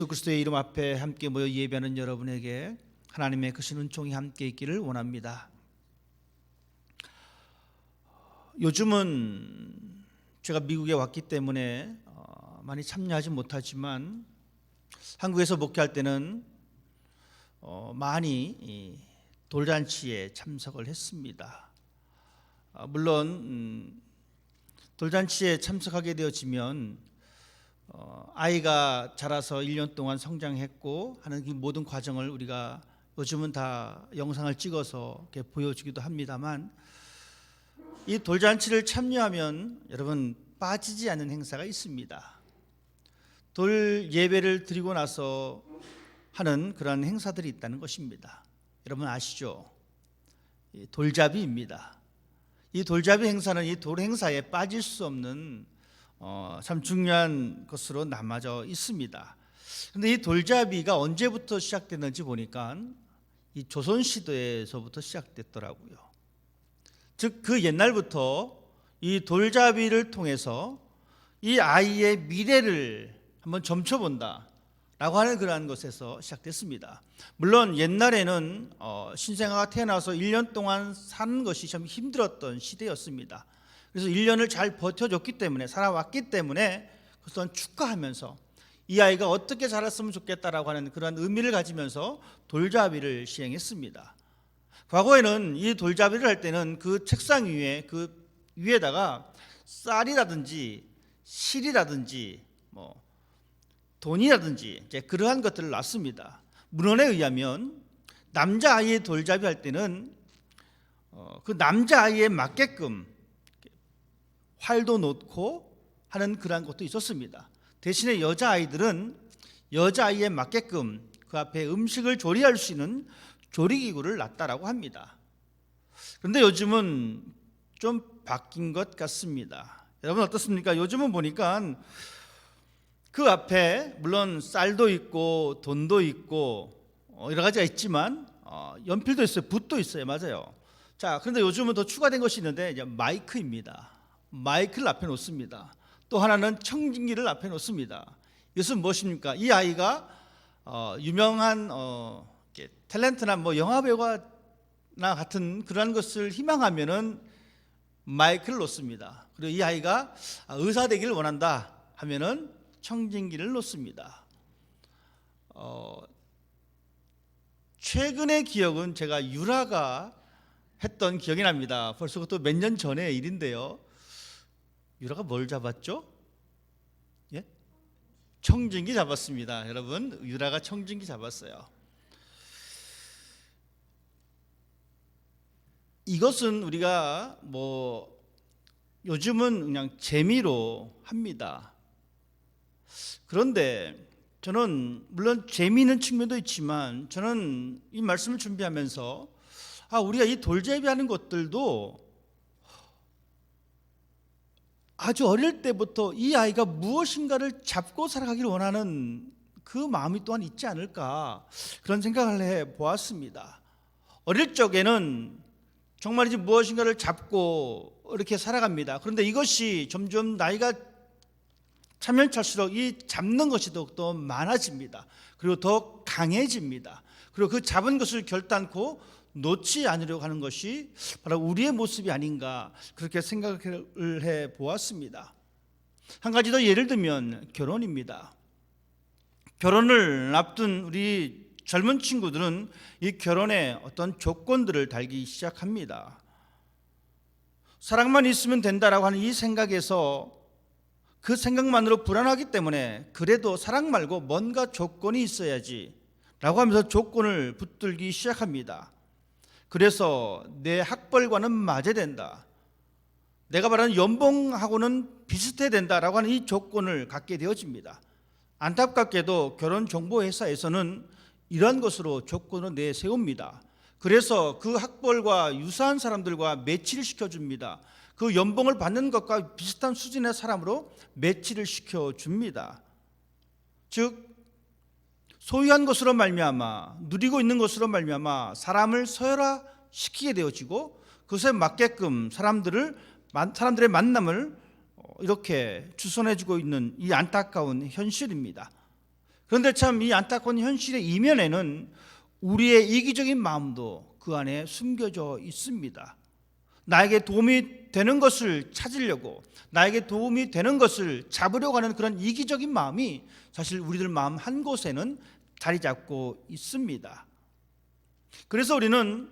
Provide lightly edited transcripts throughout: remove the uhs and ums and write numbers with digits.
예수 그리스도의 이름 앞에 함께 모여 예배하는 여러분에게 하나님의 크신 은총이 함께 있기를 원합니다. 요즘은 제가 미국에 왔기 때문에 많이 참여하지 못하지만 한국에서 목회할 때는 많이 돌잔치에 참석을 했습니다. 물론 돌잔치에 참석하게 되어지면 아이가 자라서 1년 동안 성장했고 하는 이 모든 과정을 우리가 요즘은 다 영상을 찍어서 이렇게 보여주기도 합니다만, 이 돌잔치를 참여하면 여러분 빠지지 않는 행사가 있습니다. 돌 예배를 드리고 나서 하는 그런 행사들이 있다는 것입니다. 여러분 아시죠? 돌잡이입니다. 이 돌잡이 행사는 이 돌 행사에 빠질 수 없는 참 중요한 것으로 남아져 있습니다. 그런데 이 돌잡이가 언제부터 시작됐는지 보니까 이 조선시대에서부터 시작됐더라고요. 즉 그 옛날부터 이 돌잡이를 통해서 이 아이의 미래를 한번 점쳐본다 라고 하는 그러한 것에서 시작됐습니다. 물론 옛날에는 신생아가 태어나서 1년 동안 사는 것이 참 힘들었던 시대였습니다. 그래서 1년을 잘 버텨줬기 때문에, 살아왔기 때문에 그것을 축하하면서 이 아이가 어떻게 자랐으면 좋겠다라고 하는 그런 의미를 가지면서 돌잡이를 시행했습니다. 과거에는 이 돌잡이를 할 때는 그 책상 위에 그 위에다가 쌀이라든지 실이라든지 돈이라든지 이제 그러한 것들을 놨습니다. 문헌에 의하면 남자아이의 돌잡이 할 때는 그 남자아이에 맞게끔 활도 놓고 하는 그러한 것도 있었습니다. 대신에 여자아이들은 여자아이에 맞게끔 그 앞에 음식을 조리할 수 있는 조리기구를 놨다라고 합니다. 그런데 요즘은 좀 바뀐 것 같습니다. 여러분 어떻습니까? 요즘은 보니까 그 앞에 물론 쌀도 있고 돈도 있고 여러 가지가 있지만 연필도 있어요, 붓도 있어요. 맞아요. 자, 그런데 요즘은 더 추가된 것이 있는데 이제 마이크입니다. 마이크를 앞에 놓습니다. 또 하나는 청진기를 앞에 놓습니다. 이것은 무엇입니까? 이 아이가 유명한 탤런트나 영화배우나 같은 그런 것을 희망하면은 마이크를 놓습니다. 그리고 이 아이가 의사 되기를 원한다 하면은 청진기를 놓습니다. 최근의 기억은 제가 유라가 했던 기억이 납니다. 벌써 그것도 몇 년 전의 일인데요. 유라가 뭘 잡았죠? 예? 청진기 잡았습니다. 여러분, 유라가 청진기 잡았어요. 이것은 우리가 요즘은 그냥 재미로 합니다. 그런데 저는 물론 재미있는 측면도 있지만, 저는 이 말씀을 준비하면서 우리가 이 돌잡이하는 것들도 아주 어릴 때부터 이 아이가 무엇인가를 잡고 살아가기를 원하는 그 마음이 또한 있지 않을까, 그런 생각을 해보았습니다. 어릴 적에는 정말이지 무엇인가를 잡고 이렇게 살아갑니다. 그런데 이것이 점점 나이가 차면 찰수록 이 잡는 것이 더욱더 많아집니다. 그리고 더 강해집니다. 그리고 그 잡은 것을 결단코 놓지 않으려고 하는 것이 바로 우리의 모습이 아닌가, 그렇게 생각을 해보았습니다. 한 가지 더 예를 들면 결혼입니다. 결혼을 앞둔 우리 젊은 친구들은 이 결혼에 어떤 조건들을 달기 시작합니다. 사랑만 있으면 된다라고 하는 이 생각에서, 그 생각만으로 불안하기 때문에 그래도 사랑 말고 뭔가 조건이 있어야지 라고 하면서 조건을 붙들기 시작합니다. 그래서 내 학벌과는 맞아야 된다, 내가 말하는 연봉하고는 비슷해야 된다라고 하는 이 조건을 갖게 되어집니다. 안타깝게도 결혼정보회사에서는 이러한 것으로 조건을 내세웁니다. 그래서 그 학벌과 유사한 사람들과 매치를 시켜줍니다. 그 연봉을 받는 것과 비슷한 수준의 사람으로 매치를 시켜줍니다. 즉 소유한 것으로 말미암아, 누리고 있는 것으로 말미암아 사람을 서열화시키게 되어지고, 그것에 맞게끔 사람들의 만남을 이렇게 주선해주고 있는 이 안타까운 현실입니다. 그런데 참 이 안타까운 현실의 이면에는 우리의 이기적인 마음도 그 안에 숨겨져 있습니다. 나에게 도움이 되는 것을 찾으려고, 나에게 도움이 되는 것을 잡으려고 하는 그런 이기적인 마음이 사실 우리들 마음 한 곳에는 자리 잡고 있습니다. 그래서 우리는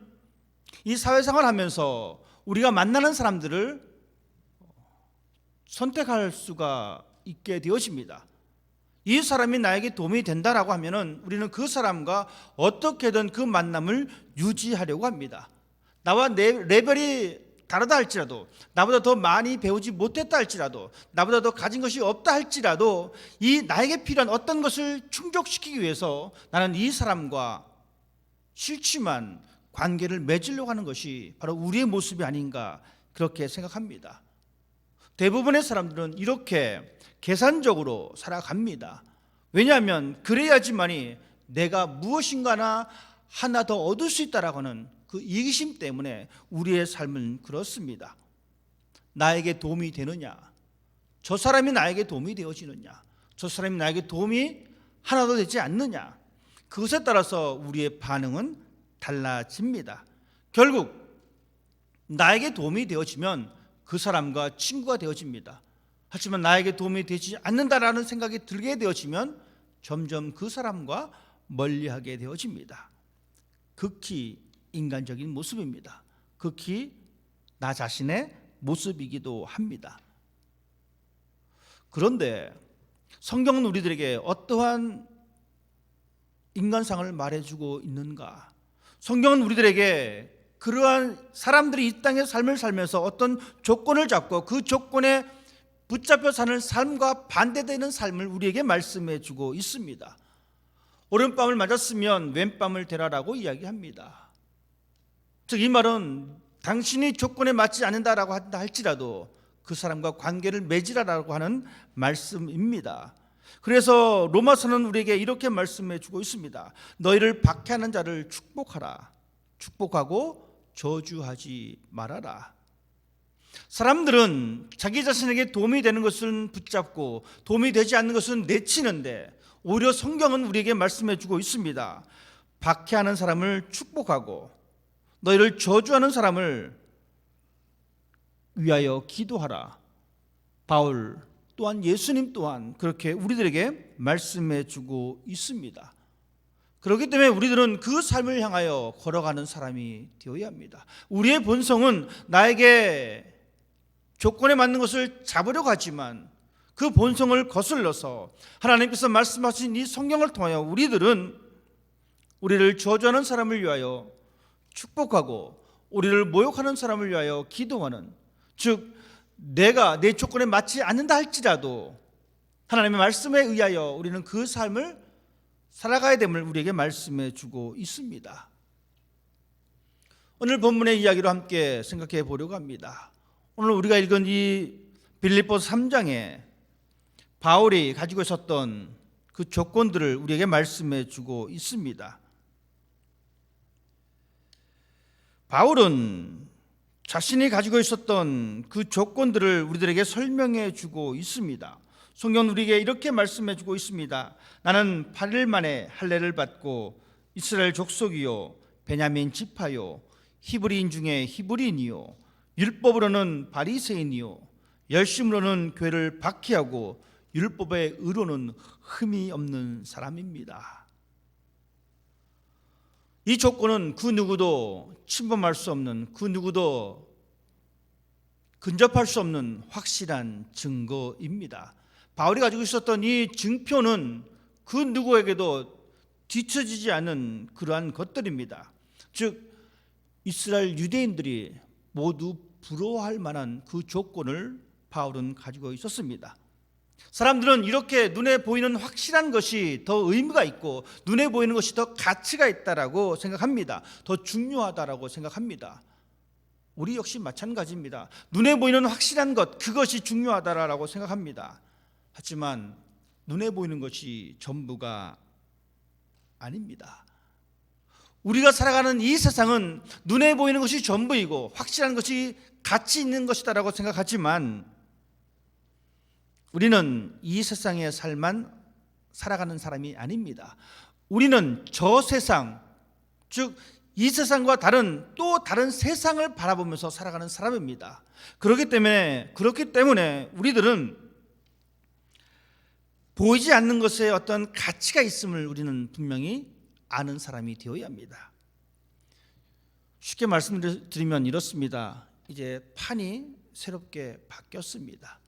이 사회생활을 하면서 우리가 만나는 사람들을 선택할 수가 있게 되어집니다. 이 사람이 나에게 도움이 된다라고 하면은 우리는 그 사람과 어떻게든 그 만남을 유지하려고 합니다. 나와 내 레벨이 다르다 할지라도, 나보다 더 많이 배우지 못했다 할지라도, 나보다 더 가진 것이 없다 할지라도 이 나에게 필요한 어떤 것을 충족시키기 위해서 나는 이 사람과 싫지만 관계를 맺으려고 하는 것이 바로 우리의 모습이 아닌가 그렇게 생각합니다. 대부분의 사람들은 이렇게 계산적으로 살아갑니다. 왜냐하면 그래야지만이 내가 무엇인가나 하나 더 얻을 수 있다라고 하는 그 이기심 때문에 우리의 삶은 그렇습니다. 나에게 도움이 되느냐, 저 사람이 나에게 도움이 되어지느냐, 저 사람이 나에게 도움이 하나도 되지 않느냐, 그것에 따라서 우리의 반응은 달라집니다. 결국 나에게 도움이 되어지면 그 사람과 친구가 되어집니다. 하지만 나에게 도움이 되지 않는다라는 생각이 들게 되어지면 점점 그 사람과 멀리하게 되어집니다. 극히 인간적인 모습입니다. 극히 나 자신의 모습이기도 합니다. 그런데 성경은 우리들에게 어떠한 인간상을 말해주고 있는가? 성경은 우리들에게 그러한 사람들이 이 땅의 삶을 살면서 어떤 조건을 잡고 그 조건에 붙잡혀 사는 삶과 반대되는 삶을 우리에게 말씀해 주고 있습니다. 오른밤을 맞았으면 왼밤을 대라라고 이야기합니다. 즉 이 말은 당신이 조건에 맞지 않는다라고 한다 할지라도 그 사람과 관계를 맺으라라고 하는 말씀입니다. 그래서 로마서는 우리에게 이렇게 말씀해 주고 있습니다. 너희를 박해하는 자를 축복하라. 축복하고 저주하지 말아라. 사람들은 자기 자신에게 도움이 되는 것은 붙잡고 도움이 되지 않는 것은 내치는데 오히려 성경은 우리에게 말씀해 주고 있습니다. 박해하는 사람을 축복하고 너희를 저주하는 사람을 위하여 기도하라. 바울 또한 예수님 또한 그렇게 우리들에게 말씀해 주고 있습니다. 그렇기 때문에 우리들은 그 삶을 향하여 걸어가는 사람이 되어야 합니다. 우리의 본성은 나에게 조건에 맞는 것을 잡으려고 하지만 그 본성을 거슬러서 하나님께서 말씀하신 이 성경을 통하여 우리들은 우리를 저주하는 사람을 위하여 축복하고 우리를 모욕하는 사람을 위하여 기도하는, 즉 내가 내 조건에 맞지 않는다 할지라도 하나님의 말씀에 의하여 우리는 그 삶을 살아가야 됨을 우리에게 말씀해 주고 있습니다. 오늘 본문의 이야기로 함께 생각해 보려고 합니다. 오늘 우리가 읽은 이 빌립보서 3장에 바울이 가지고 있었던 그 조건들을 우리에게 말씀해 주고 있습니다. 바울은 자신이 가지고 있었던 그 조건들을 우리들에게 설명해 주고 있습니다. 성경은 우리에게 이렇게 말씀해 주고 있습니다. 나는 8일 만에 할례를 받고 이스라엘 족속이요 베냐민 지파요 히브리인 중에 히브리인이요 율법으로는 바리새인이요 열심으로는 교회를 박해하고 율법의 의로는 흠이 없는 사람입니다. 이 조건은 그 누구도 침범할 수 없는, 그 누구도 근접할 수 없는 확실한 증거입니다. 바울이 가지고 있었던 이 증표는 그 누구에게도 뒤처지지 않은 그러한 것들입니다. 즉 이스라엘 유대인들이 모두 부러워할 만한 그 조건을 바울은 가지고 있었습니다. 사람들은 이렇게 눈에 보이는 확실한 것이 더 의미가 있고 눈에 보이는 것이 더 가치가 있다라고 생각합니다. 더 중요하다라고 생각합니다. 우리 역시 마찬가지입니다. 눈에 보이는 확실한 것, 그것이 중요하다라고 생각합니다. 하지만 눈에 보이는 것이 전부가 아닙니다. 우리가 살아가는 이 세상은 눈에 보이는 것이 전부이고 확실한 것이 가치 있는 것이다라고 생각하지만 우리는 이 세상의 삶만 살아가는 사람이 아닙니다. 우리는 저 세상, 즉 이 세상과 또 다른 세상을 바라보면서 살아가는 사람입니다. 그렇기 때문에 우리들은 보이지 않는 것에 어떤 가치가 있음을 우리는 분명히 아는 사람이 되어야 합니다. 쉽게 말씀드리면 이렇습니다. 이제 판이 새롭게 바뀌었습니다.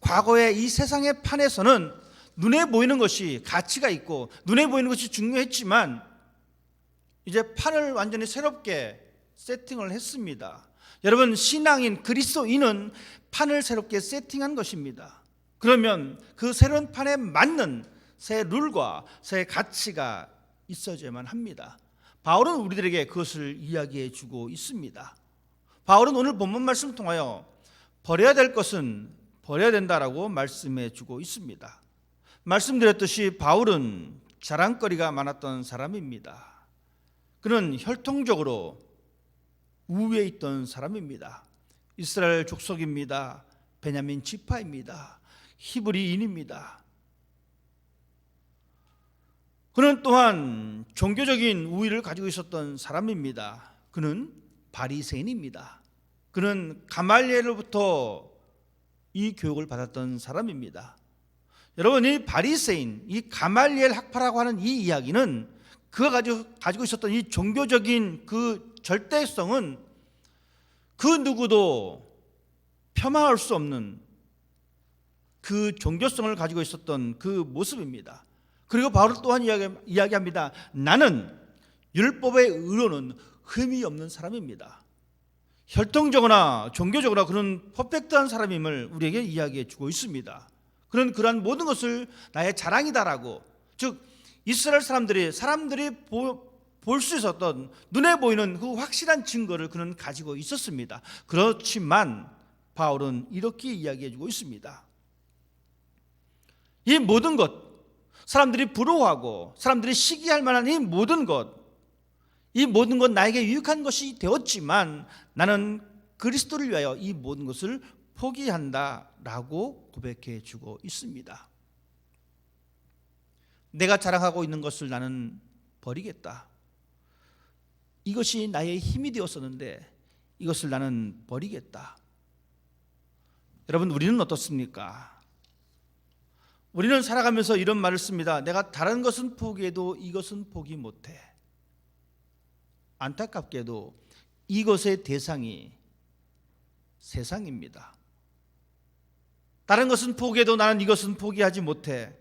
과거에 이 세상의 판에서는 눈에 보이는 것이 가치가 있고 눈에 보이는 것이 중요했지만 이제 판을 완전히 새롭게 세팅을 했습니다. 여러분, 신앙인 그리스도인은 판을 새롭게 세팅한 것입니다. 그러면 그 새로운 판에 맞는 새 룰과 새 가치가 있어야만 합니다. 바울은 우리들에게 그것을 이야기해 주고 있습니다. 바울은 오늘 본문 말씀을 통하여 버려야 될 것은 버려야 된다라고 말씀해 주고 있습니다. 말씀드렸듯이 바울은 자랑거리가 많았던 사람입니다. 그는 혈통적으로 우위에 있던 사람입니다. 이스라엘 족속입니다. 베냐민 지파입니다. 히브리인입니다. 그는 또한 종교적인 우위를 가지고 있었던 사람입니다. 그는 바리새인입니다. 그는 가말리엘로부터 이 교육을 받았던 사람입니다. 여러분, 이 바리새인, 이 가말리엘 학파라고 하는 이 이야기는 그가 가지고 있었던 이 종교적인 그 절대성은 그 누구도 폄하할 수 없는 그 종교성을 가지고 있었던 그 모습입니다. 그리고 바울은 또한 이야기합니다. 나는 율법의 의로는 흠이 없는 사람입니다. 혈통적으로나 종교적으로 그는 퍼펙트한 사람임을 우리에게 이야기해 주고 있습니다. 그는 그러한 모든 것을 나의 자랑이다라고, 즉 이스라엘 사람들이 볼 수 있었던 눈에 보이는 그 확실한 증거를 그는 가지고 있었습니다. 그렇지만 바울은 이렇게 이야기해 주고 있습니다. 이 모든 것, 사람들이 부러워하고 사람들이 시기할 만한 이 모든 것 나에게 유익한 것이 되었지만 나는 그리스도를 위하여 이 모든 것을 포기한다라고 고백해 주고 있습니다. 내가 자랑하고 있는 것을 나는 버리겠다. 이것이 나의 힘이 되었었는데 이것을 나는 버리겠다. 여러분, 우리는 어떻습니까? 우리는 살아가면서 이런 말을 씁니다. 내가 다른 것은 포기해도 이것은 포기 못해. 안타깝게도 이것의 대상이 세상입니다. 다른 것은 포기해도 나는 이것은 포기하지 못해.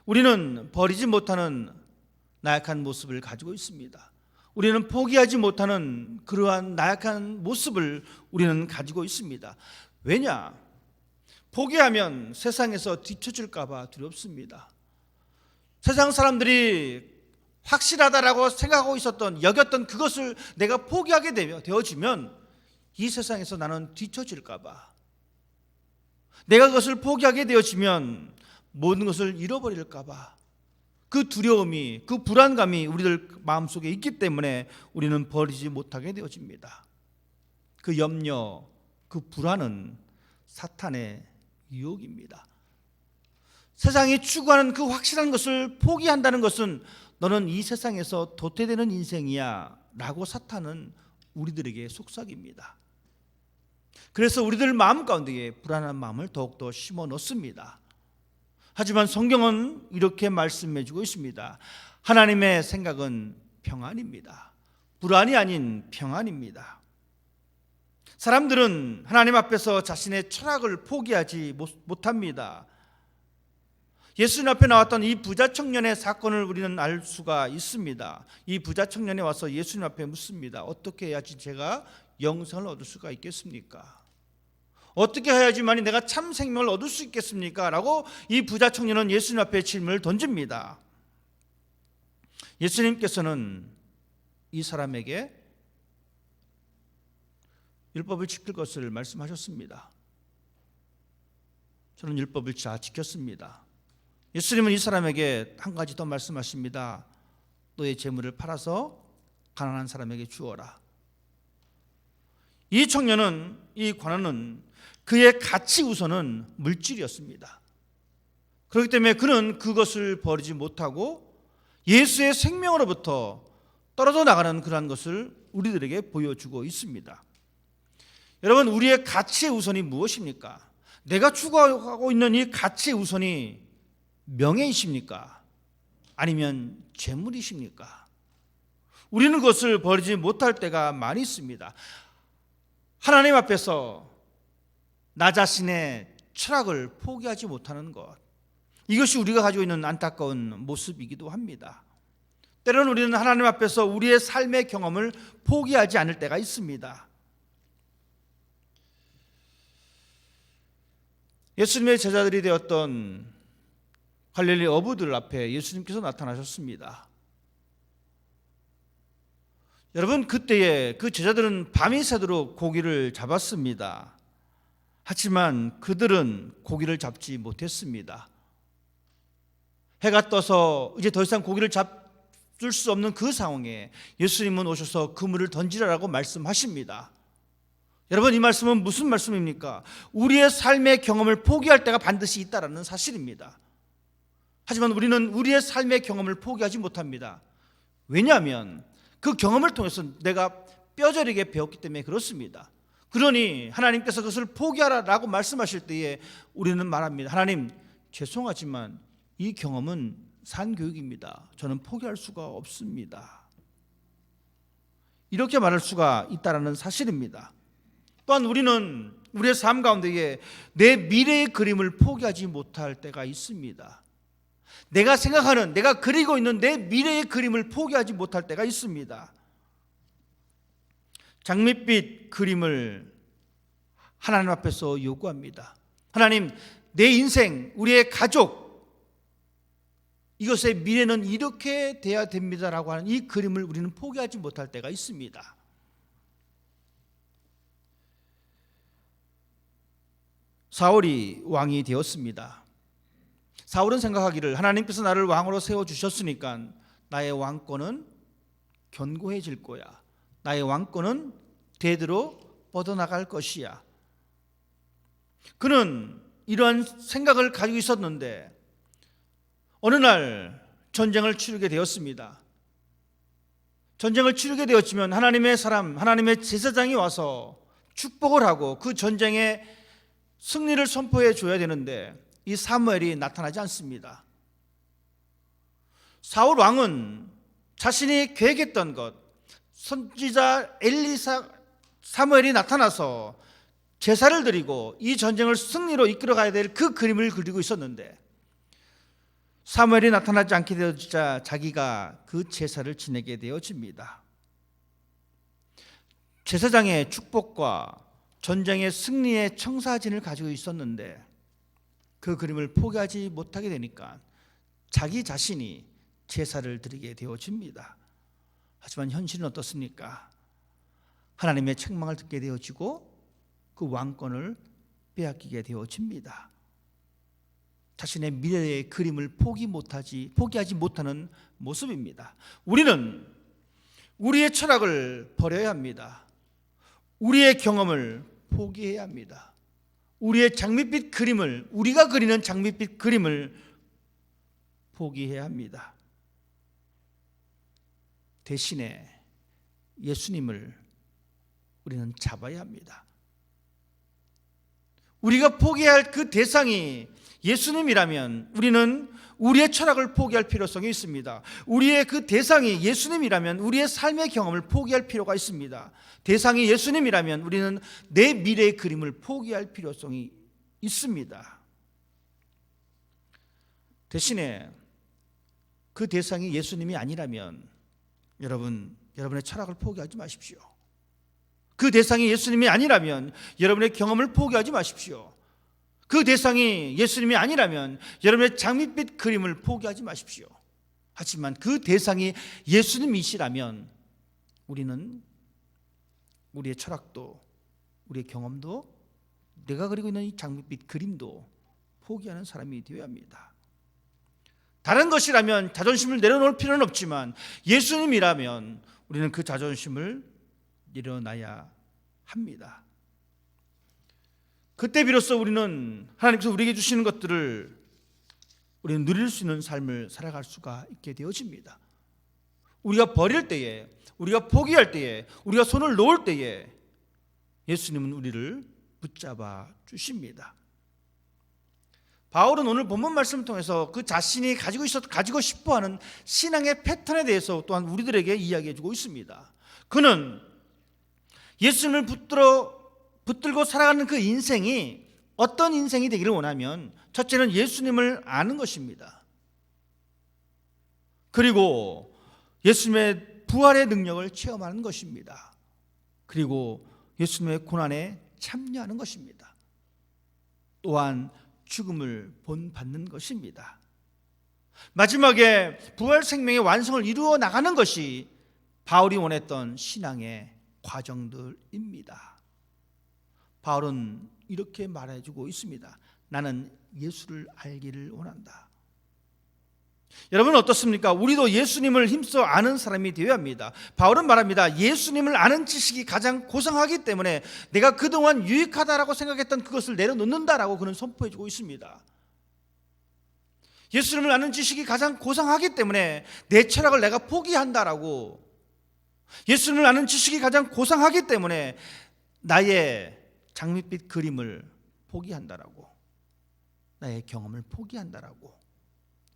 우리는 버리지 못하는 나약한 모습을 가지고 있습니다. 우리는 포기하지 못하는 그러한 나약한 모습을 우리는 가지고 있습니다. 왜냐? 포기하면 세상에서 뒤처질까 봐 두렵습니다. 세상 사람들이 확실하다라고 생각하고 여겼던 그것을 내가 포기하게 되어지면 이 세상에서 나는 뒤처질까 봐, 내가 그것을 포기하게 되어지면 모든 것을 잃어버릴까 봐, 그 두려움이, 그 불안감이 우리들 마음속에 있기 때문에 우리는 버리지 못하게 되어집니다. 그 염려, 그 불안은 사탄의 유혹입니다. 세상이 추구하는 그 확실한 것을 포기한다는 것은 너는 이 세상에서 도태되는 인생이야 라고 사탄은 우리들에게 속삭입니다. 그래서 우리들 마음 가운데에 불안한 마음을 더욱더 심어 넣습니다. 하지만 성경은 이렇게 말씀해 주고 있습니다. 하나님의 생각은 평안입니다. 불안이 아닌 평안입니다. 사람들은 하나님 앞에서 자신의 철학을 포기하지 못합니다. 예수님 앞에 나왔던 이 부자 청년의 사건을 우리는 알 수가 있습니다. 이 부자 청년이 와서 예수님 앞에 묻습니다. 어떻게 해야지 제가 영생을 얻을 수가 있겠습니까? 어떻게 해야지만이 내가 참 생명을 얻을 수 있겠습니까? 라고 이 부자 청년은 예수님 앞에 질문을 던집니다. 예수님께서는 이 사람에게 율법을 지킬 것을 말씀하셨습니다. 저는 율법을 잘 지켰습니다. 예수님은 이 사람에게 한 가지 더 말씀하십니다. 너의 재물을 팔아서 가난한 사람에게 주어라. 이 청년은, 이 관원은 그의 가치 우선은 물질이었습니다. 그렇기 때문에 그는 그것을 버리지 못하고 예수의 생명으로부터 떨어져 나가는 그러한 것을 우리들에게 보여주고 있습니다. 여러분, 우리의 가치의 우선이 무엇입니까? 내가 추구하고 있는 이 가치의 우선이 명예이십니까? 아니면 재물이십니까? 우리는 그것을 버리지 못할 때가 많이 있습니다. 하나님 앞에서 나 자신의 철학을 포기하지 못하는 것, 이것이 우리가 가지고 있는 안타까운 모습이기도 합니다. 때로는 우리는 하나님 앞에서 우리의 삶의 경험을 포기하지 않을 때가 있습니다. 예수님의 제자들이 되었던 갈릴리 어부들 앞에 예수님께서 나타나셨습니다. 여러분, 그때에 그 제자들은 밤이 새도록 고기를 잡았습니다. 하지만 그들은 고기를 잡지 못했습니다. 해가 떠서 이제 더 이상 고기를 잡을 수 없는 그 상황에 예수님은 오셔서 그물을 던지라라고 말씀하십니다. 여러분, 이 말씀은 무슨 말씀입니까? 우리의 삶의 경험을 포기할 때가 반드시 있다라는 사실입니다. 하지만 우리는 우리의 삶의 경험을 포기하지 못합니다. 왜냐하면 그 경험을 통해서 내가 뼈저리게 배웠기 때문에 그렇습니다. 그러니 하나님께서 그것을 포기하라라고 말씀하실 때에 우리는 말합니다. 하나님, 죄송하지만 이 경험은 산교육입니다. 저는 포기할 수가 없습니다. 이렇게 말할 수가 있다는 사실입니다. 또한 우리는 우리의 삶 가운데에 내 미래의 그림을 포기하지 못할 때가 있습니다. 내가 생각하는, 내가 그리고 있는 내 미래의 그림을 포기하지 못할 때가 있습니다. 장밋빛 그림을 하나님 앞에서 요구합니다. 하나님, 내 인생, 우리의 가족, 이것의 미래는 이렇게 돼야 됩니다라고 하는 이 그림을 우리는 포기하지 못할 때가 있습니다. 사울이 왕이 되었습니다. 사울은 생각하기를 하나님께서 나를 왕으로 세워주셨으니까 나의 왕권은 견고해질 거야. 나의 왕권은 대대로 뻗어나갈 것이야. 그는 이러한 생각을 가지고 있었는데 어느 날 전쟁을 치르게 되었습니다. 전쟁을 치르게 되었지만 하나님의 사람, 하나님의 제사장이 와서 축복을 하고 그 전쟁에 승리를 선포해 줘야 되는데 이 사무엘이 나타나지 않습니다. 사울 왕은 자신이 계획했던 것, 선지자 사무엘이 나타나서 제사를 드리고 이 전쟁을 승리로 이끌어 가야 될 그 그림을 그리고 있었는데 사무엘이 나타나지 않게 되어지자 자기가 그 제사를 지내게 되어집니다. 제사장의 축복과 전쟁의 승리의 청사진을 가지고 있었는데 그 그림을 포기하지 못하게 되니까 자기 자신이 제사를 드리게 되어집니다. 하지만 현실은 어떻습니까? 하나님의 책망을 듣게 되어지고 그 왕권을 빼앗기게 되어집니다. 자신의 미래의 그림을 포기하지 못하는 모습입니다. 우리는 우리의 철학을 버려야 합니다. 우리의 경험을 포기해야 합니다. 우리의 장밋빛 그림을, 우리가 그리는 장밋빛 그림을 포기해야 합니다. 대신에 예수님을 우리는 잡아야 합니다. 우리가 포기해야 할 그 대상이 예수님이라면 우리는 우리의 철학을 포기할 필요성이 있습니다. 우리의 그 대상이 예수님이라면 우리의 삶의 경험을 포기할 필요가 있습니다. 대상이 예수님이라면 우리는 내 미래의 그림을 포기할 필요성이 있습니다. 대신에 그 대상이 예수님이 아니라면 여러분의 철학을 포기하지 마십시오. 그 대상이 예수님이 아니라면 여러분의 경험을 포기하지 마십시오. 그 대상이 예수님이 아니라면 여러분의 장밋빛 그림을 포기하지 마십시오. 하지만 그 대상이 예수님이시라면 우리는 우리의 철학도, 우리의 경험도, 내가 그리고 있는 이 장밋빛 그림도 포기하는 사람이 되어야 합니다. 다른 것이라면 자존심을 내려놓을 필요는 없지만 예수님이라면 우리는 그 자존심을 내려놔야 합니다. 그때 비로소 우리는 하나님께서 우리에게 주시는 것들을 우리는 누릴 수 있는 삶을 살아갈 수가 있게 되어집니다. 우리가 버릴 때에, 우리가 포기할 때에, 우리가 손을 놓을 때에 예수님은 우리를 붙잡아 주십니다. 바울은 오늘 본문 말씀을 통해서 그 자신이 가지고 싶어하는 신앙의 패턴에 대해서 또한 우리들에게 이야기해 주고 있습니다. 그는 예수님을 붙들고 살아가는 그 인생이 어떤 인생이 되기를 원하면 첫째는 예수님을 아는 것입니다. 그리고 예수님의 부활의 능력을 체험하는 것입니다. 그리고 예수님의 고난에 참여하는 것입니다. 또한 죽음을 본받는 것입니다. 마지막에 부활 생명의 완성을 이루어 나가는 것이 바울이 원했던 신앙의 과정들입니다. 바울은 이렇게 말해주고 있습니다. 나는 예수를 알기를 원한다. 여러분 어떻습니까? 우리도 예수님을 힘써 아는 사람이 되어야 합니다. 바울은 말합니다. 예수님을 아는 지식이 가장 고상하기 때문에 내가 그동안 유익하다라고 생각했던 그것을 내려놓는다라고 그는 선포해주고 있습니다. 예수님을 아는 지식이 가장 고상하기 때문에 내 철학을 내가 포기한다라고, 예수님을 아는 지식이 가장 고상하기 때문에 나의 장밋빛 그림을 포기한다라고, 나의 경험을 포기한다라고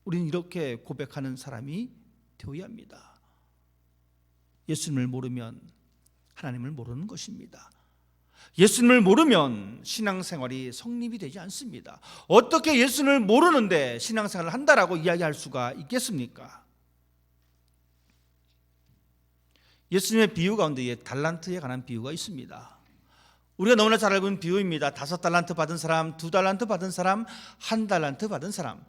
우리는 이렇게 고백하는 사람이 되어야 합니다. 예수님을 모르면 하나님을 모르는 것입니다. 예수님을 모르면 신앙생활이 성립이 되지 않습니다. 어떻게 예수님을 모르는데 신앙생활을 한다라고 이야기할 수가 있겠습니까? 예수님의 비유 가운데에 달란트에 관한 비유가 있습니다. 우리가 너무나 잘 알고 있는 비유입니다. 5달란트 받은 사람, 2달란트 받은 사람, 1달란트 받은 사람.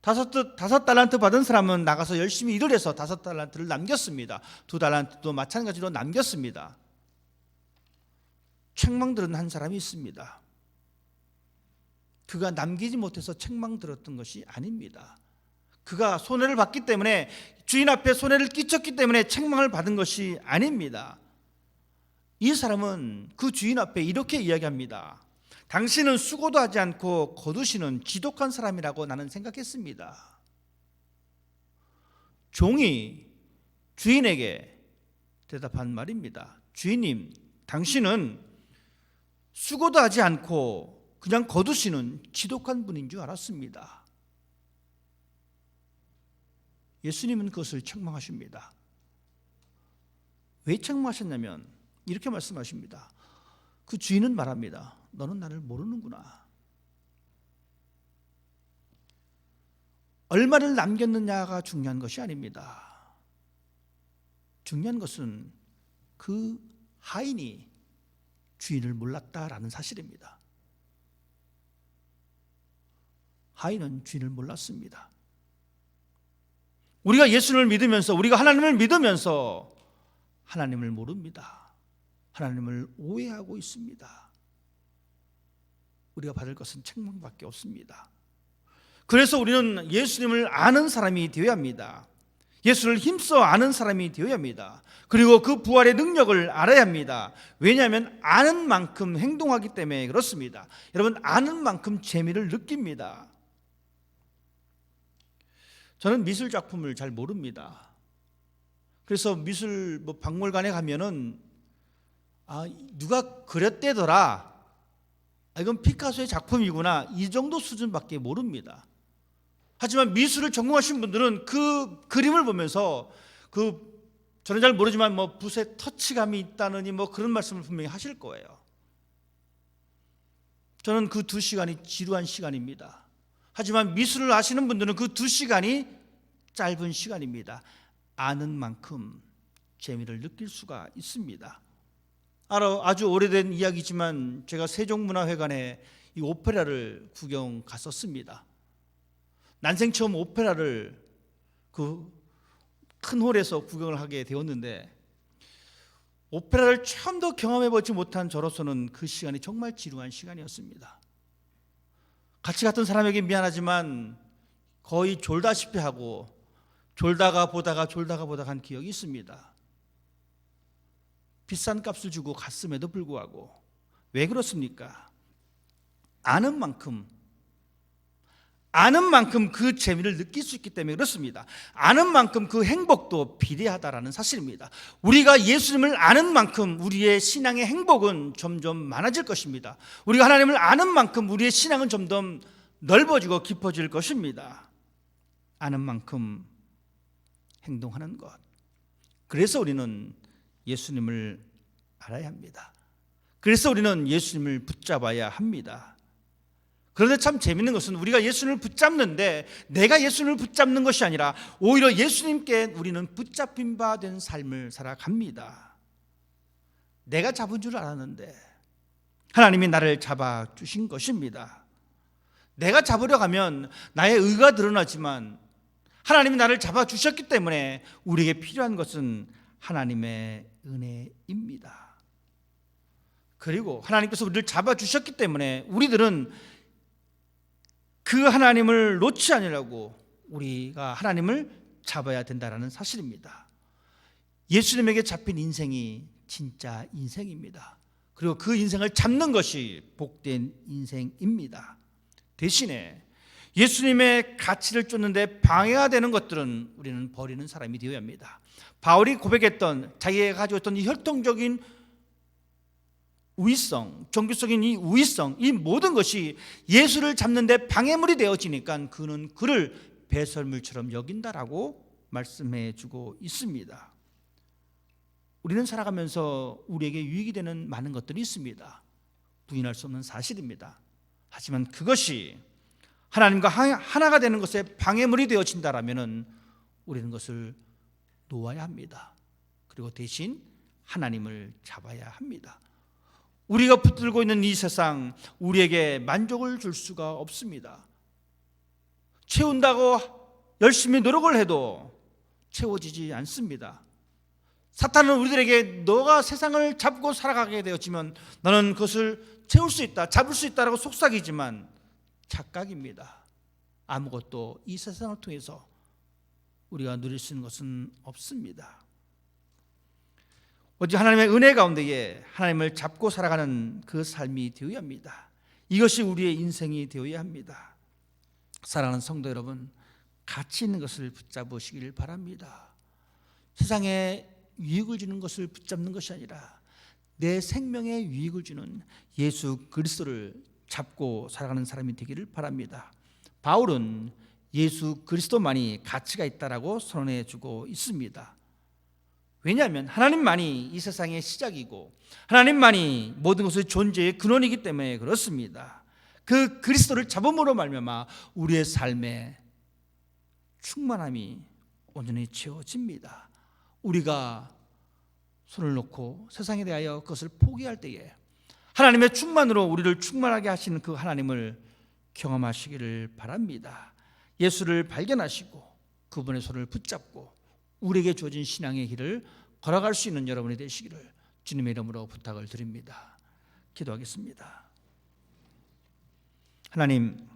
5달란트 받은 사람은 나가서 열심히 일을 해서 5달란트를 남겼습니다. 2달란트도 마찬가지로 남겼습니다. 책망들은 한 사람이 있습니다. 그가 남기지 못해서 책망들었던 것이 아닙니다. 그가 손해를 봤기 때문에, 주인 앞에 손해를 끼쳤기 때문에 책망을 받은 것이 아닙니다. 이 사람은 그 주인 앞에 이렇게 이야기합니다. 당신은 수고도 하지 않고 거두시는 지독한 사람이라고 나는 생각했습니다. 종이 주인에게 대답한 말입니다. 주인님, 당신은 수고도 하지 않고 그냥 거두시는 지독한 분인 줄 알았습니다. 예수님은 그것을 책망하십니다. 왜 책망하셨냐면 이렇게 말씀하십니다. 그 주인은 말합니다. 너는 나를 모르는구나. 얼마를 남겼느냐가 중요한 것이 아닙니다. 중요한 것은 그 하인이 주인을 몰랐다라는 사실입니다. 하인은 주인을 몰랐습니다. 우리가 예수님을 믿으면서, 우리가 하나님을 믿으면서 하나님을 모릅니다. 하나님을 오해하고 있습니다. 우리가 받을 것은 책망밖에 없습니다. 그래서 우리는 예수님을 아는 사람이 되어야 합니다. 예수를 힘써 아는 사람이 되어야 합니다. 그리고 그 부활의 능력을 알아야 합니다. 왜냐하면 아는 만큼 행동하기 때문에 그렇습니다. 여러분, 아는 만큼 재미를 느낍니다. 저는 미술 작품을 잘 모릅니다. 그래서 미술 박물관에 가면은 누가 그렸대더라, 이건 피카소의 작품이구나, 이 정도 수준밖에 모릅니다. 하지만 미술을 전공하신 분들은 그 그림을 보면서 저는 잘 모르지만 붓에 터치감이 있다느니 그런 말씀을 분명히 하실 거예요. 저는 그 2시간이 지루한 시간입니다. 하지만 미술을 아시는 분들은 그 2시간이 짧은 시간입니다. 아는 만큼 재미를 느낄 수가 있습니다. 아주 오래된 이야기지만 제가 세종문화회관에 이 오페라를 구경 갔었습니다. 난생 처음 오페라를 그 큰 홀에서 구경을 하게 되었는데, 오페라를 처음도 경험해보지 못한 저로서는 그 시간이 정말 지루한 시간이었습니다. 같이 갔던 사람에게 미안하지만 거의 졸다시피 하고 졸다가 보다가 한 기억이 있습니다. 비싼 값을 주고 갔음에도 불구하고. 왜 그렇습니까? 아는 만큼 아는 만큼 그 재미를 느낄 수 있기 때문에 그렇습니다. 아는 만큼 그 행복도 비례하다라는 사실입니다. 우리가 예수님을 아는 만큼 우리의 신앙의 행복은 점점 많아질 것입니다. 우리가 하나님을 아는 만큼 우리의 신앙은 점점 넓어지고 깊어질 것입니다. 아는 만큼 행동하는 것. 그래서 우리는 예수님을 알아야 합니다. 그래서 우리는 예수님을 붙잡아야 합니다. 그런데 참 재밌는 것은 우리가 예수님을 붙잡는데 내가 예수님을 붙잡는 것이 아니라 오히려 예수님께 우리는 붙잡힌 바 된 삶을 살아갑니다. 내가 잡은 줄 알았는데 하나님이 나를 잡아주신 것입니다. 내가 잡으려 가면 나의 의가 드러나지만 하나님이 나를 잡아주셨기 때문에 우리에게 필요한 것은 하나님의 은혜입니다. 그리고 하나님께서 우리를 잡아주셨기 때문에 우리들은 그 하나님을 놓지 않으려고 우리가 하나님을 잡아야 된다는 사실입니다. 예수님에게 잡힌 인생이 진짜 인생입니다. 그리고 그 인생을 잡는 것이 복된 인생입니다. 대신에 예수님의 가치를 쫓는데 방해가 되는 것들은 우리는 버리는 사람이 되어야 합니다. 바울이 고백했던 자기가 가지고 있던 이 혈통적인 우위성, 종교적인 이 우위성, 이 모든 것이 예수를 잡는 데 방해물이 되어지니까 그는 그를 배설물처럼 여긴다라고 말씀해 주고 있습니다. 우리는 살아가면서 우리에게 유익이 되는 많은 것들이 있습니다. 부인할 수 없는 사실입니다. 하지만 그것이 하나님과 하나가 되는 것에 방해물이 되어진다라면 우리는 그것을 놓아야 합니다. 그리고 대신 하나님을 잡아야 합니다. 우리가 붙들고 있는 이 세상 우리에게 만족을 줄 수가 없습니다. 채운다고 열심히 노력을 해도 채워지지 않습니다. 사탄은 우리들에게 너가 세상을 잡고 살아가게 되었지만 너는 그것을 채울 수 있다, 잡을 수 있다라고 속삭이지만 착각입니다. 아무것도 이 세상을 통해서 우리가 누릴 수 있는 것은 없습니다. 오직 하나님의 은혜 가운데에 하나님을 잡고 살아가는 그 삶이 되어야 합니다. 이것이 우리의 인생이 되어야 합니다. 사랑하는 성도 여러분, 가치 있는 것을 붙잡으시길 바랍니다. 세상에 유익을 주는 것을 붙잡는 것이 아니라 내 생명에 유익을 주는 예수 그리스도를 잡고 살아가는 사람이 되기를 바랍니다. 바울은 예수 그리스도만이 가치가 있다라고 선언해 주고 있습니다. 왜냐하면 하나님만이 이 세상의 시작이고 하나님만이 모든 것의 존재의 근원이기 때문에 그렇습니다. 그 그리스도를 잡음으로 말미암아 우리의 삶에 충만함이 온전히 채워집니다. 우리가 손을 놓고 세상에 대하여 그것을 포기할 때에 하나님의 충만으로 우리를 충만하게 하시는 그 하나님을 경험하시기를 바랍니다. 예수를 발견하시고 그분의 손을 붙잡고 우리에게 주어진 신앙의 길을 걸어갈 수 있는 여러분이 되시기를 주님의 이름으로 부탁을 드립니다. 기도하겠습니다. 하나님,